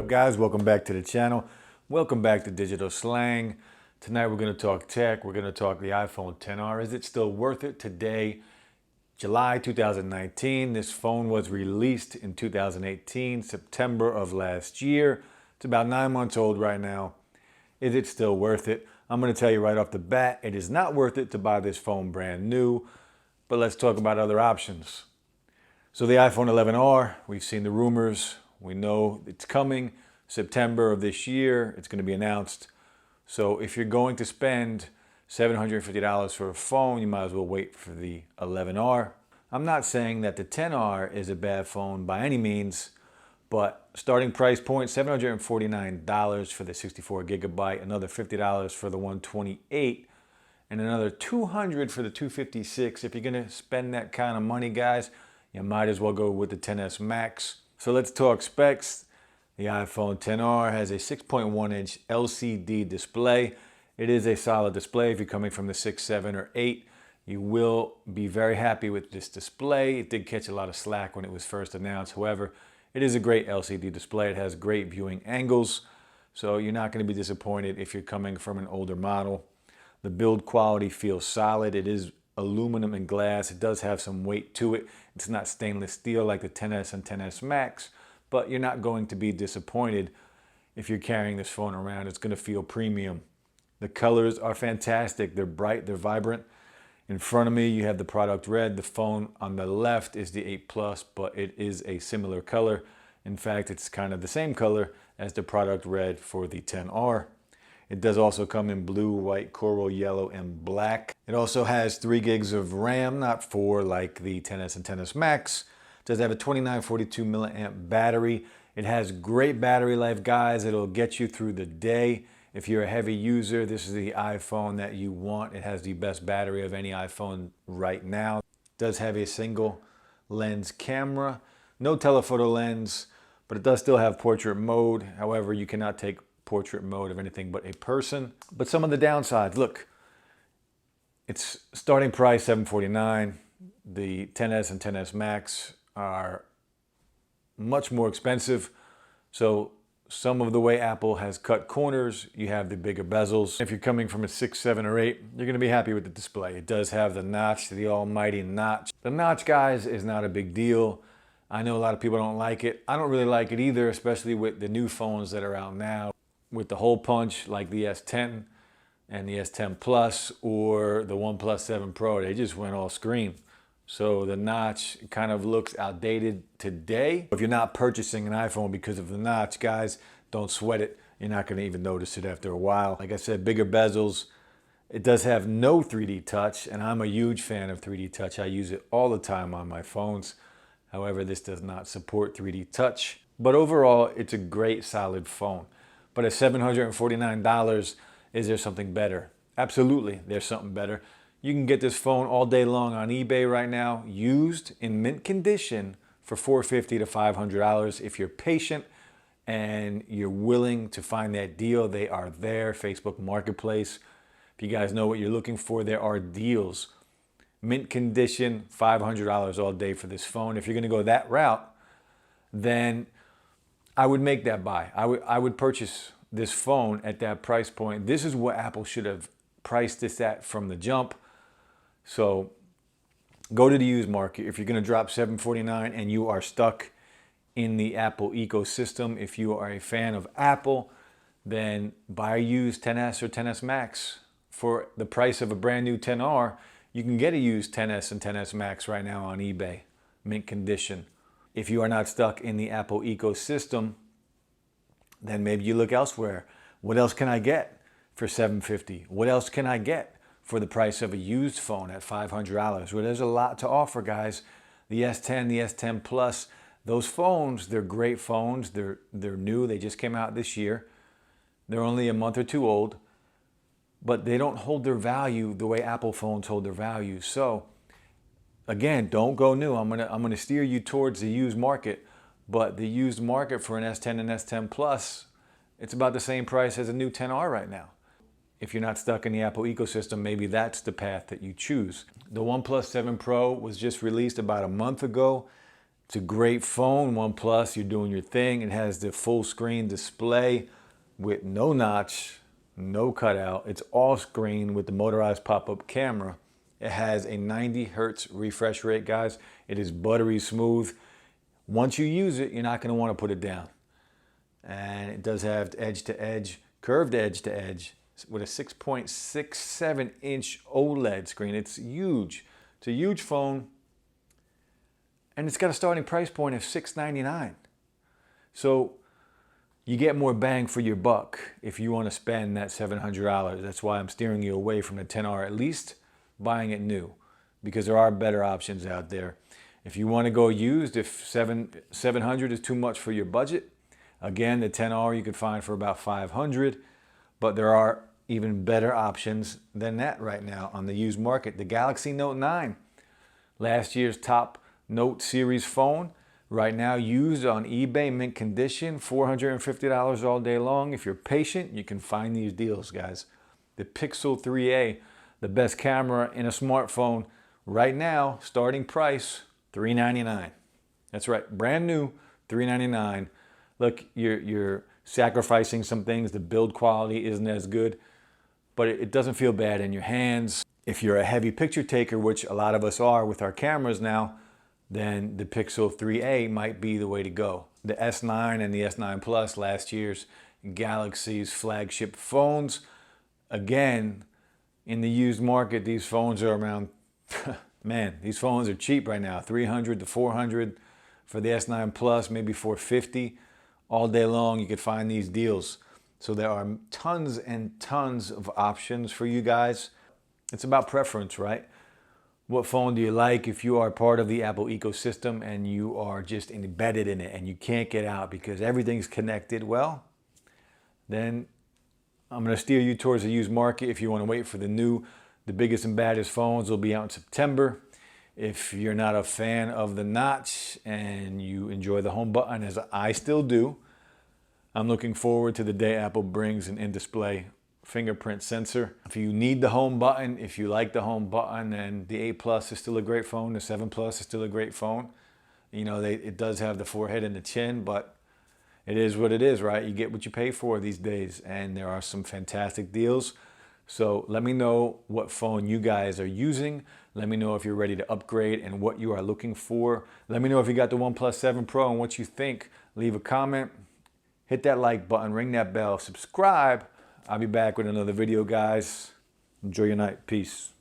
up, guys? Welcome back to the channel. Welcome back to Digital Slang. Tonight we're going to talk tech. We're going to talk the iPhone XR. Is it still worth it today? July 2019. This phone was released in 2018, September of last year. It's about 9 months old right now. Is it still worth it? I'm going to tell you right off the bat, it is not worth it to buy this phone brand new. But let's talk about other options. So the iPhone XR, we've seen the rumors. We know it's coming September of this year. It's going to be announced. So if you're going to spend $750 for a phone, you might as well wait for the XR. I'm not saying that the XR is a bad phone by any means, but starting price point, $749 for the 64 gigabyte, another $50 for the 128, and another $200 for the 256. If you're going to spend that kind of money, guys, you might as well go with the XS Max. So let's talk specs. The iPhone XR has a 6.1-inch LCD display. It is a solid display. If you're coming from the 6, 7, or 8, you will be very happy with this display. It did catch a lot of slack when it was first announced. However, it is a great LCD display. It has great viewing angles, so you're not going to be disappointed if you're coming from an older model. The build quality feels solid. It is aluminum and glass. It does have some weight to it. It's not stainless steel like the XS and XS Max, but you're not going to be disappointed if you're carrying this phone around. It's going to feel premium. The colors are fantastic. They're bright, they're vibrant. In front of me, you have the product red. The phone on the left is the 8 Plus, but it is a similar color. In fact, it's kind of the same color as the product red for the XR. It does also come in blue, white, coral, yellow, and black. It also has 3 gigs of RAM, not 4 like the XS and XS Max. It does have a 2942 milliamp battery. It has great battery life, guys. It'll get you through the day. If you're a heavy user, this is the iPhone that you want. It has the best battery of any iPhone right now. It does have a single lens camera, no telephoto lens, but it does still have portrait mode. However, you cannot take portrait mode of anything but a person. But some of the downsides, look, it's starting price $749. The XS and XS Max are much more expensive. So some of the way Apple has cut corners, you have the bigger bezels. If you're coming from a 6, 7, or 8, you're going to be happy with the display. It does have the notch, the almighty notch. The notch, guys, is not a big deal. I know a lot of people don't like it. I don't really like it either, especially with the new phones that are out now with the hole punch like the S10 and the S10 Plus or the OnePlus 7 Pro. They just went all screen. So the notch kind of looks outdated today. If you're not purchasing an iPhone because of the notch, guys, don't sweat it. You're not going to even notice it after a while. Like I said, bigger bezels. It does have no 3D touch, and I'm a huge fan of 3D touch. I use it all the time on my phones. However, this does not support 3D touch. But overall, it's a great, solid phone. But at $749, is there something better? Absolutely, there's something better. You can get this phone all day long on eBay right now, used in mint condition for $450 to $500. If you're patient and you're willing to find that deal, they are there. Facebook Marketplace. If you guys know what you're looking for, there are deals. Mint condition, $500 all day for this phone. If you're going to go that route, then I would make that buy. I would purchase this phone at that price point. This is what Apple should have priced this at from the jump. So go to the used market. If you're going to drop $749 and you are stuck in the Apple ecosystem, if you are a fan of Apple, then buy a used XS or XS Max. For the price of a brand new XR, you can get a used XS and XS Max right now on eBay, mint condition. If you are not stuck in the Apple ecosystem, then maybe you look elsewhere. What else can I get for $750? What else can I get for the price of a used phone at $500? Well, there's a lot to offer, guys. The S10, the S10 Plus, those phones, they're great phones. They're new. They just came out this year. They're only a month or two old, but they don't hold their value the way Apple phones hold their value. So again, don't go new. I'm gonna steer you towards the used market, but the used market for an S10 and S10 Plus, it's about the same price as a new XR right now. If you're not stuck in the Apple ecosystem, maybe that's the path that you choose. The OnePlus 7 Pro was just released about a month ago. It's a great phone, OnePlus. You're doing your thing. It has the full screen display with no notch, no cutout. It's all screen with the motorized pop-up camera. It has a 90 hertz refresh rate, guys. It is buttery smooth. Once you use it, you're not going to want to put it down. And it does have edge-to-edge, curved edge-to-edge with a 6.67-inch OLED screen. It's huge. It's a huge phone. And it's got a starting price point of $699. So you get more bang for your buck if you want to spend that $700. That's why I'm steering you away from the XR, at least buying it new, because there are better options out there. If you want to go used, if $700 is too much for your budget, again, the XR you could find for about $500, but there are even better options than that right now on the used market. The Galaxy Note 9, last year's top Note series phone, right now used on eBay, mint condition, $450 all day long. If you're patient, you can find these deals, guys. The Pixel 3a, the best camera in a smartphone, right now, starting price, $399. That's right, brand new, $399. Look, you're sacrificing some things. The build quality isn't as good, but it doesn't feel bad in your hands. If you're a heavy picture taker, which a lot of us are with our cameras now, then the Pixel 3a might be the way to go. The S9 and the S9 Plus, last year's Galaxy's flagship phones. Again, in the used market, these phones are around, man, these phones are cheap right now. $300 to $400 for the S9 Plus, maybe $450. All day long, you could find these deals. So there are tons and tons of options for you guys. It's about preference, right? What phone do you like? If you are part of the Apple ecosystem and you are just embedded in it and you can't get out because everything's connected, well, then I'm going to steer you towards the used market. If you want to wait for the new, the biggest and baddest phones will be out in September. If you're not a fan of the notch and you enjoy the home button, as I still do, I'm looking forward to the day Apple brings an in-display fingerprint sensor. If you need the home button, if you like the home button, then the 8 Plus is still a great phone. The 7 Plus is still a great phone. You know, it does have the forehead and the chin, but it is what it is, right? You get what you pay for these days, and there are some fantastic deals. So let me know what phone you guys are using. Let me know if you're ready to upgrade and what you are looking for. Let me know if you got the OnePlus 7 Pro and what you think. Leave a comment, hit that like button, ring that bell, subscribe. I'll be back with another video, guys. Enjoy your night. Peace.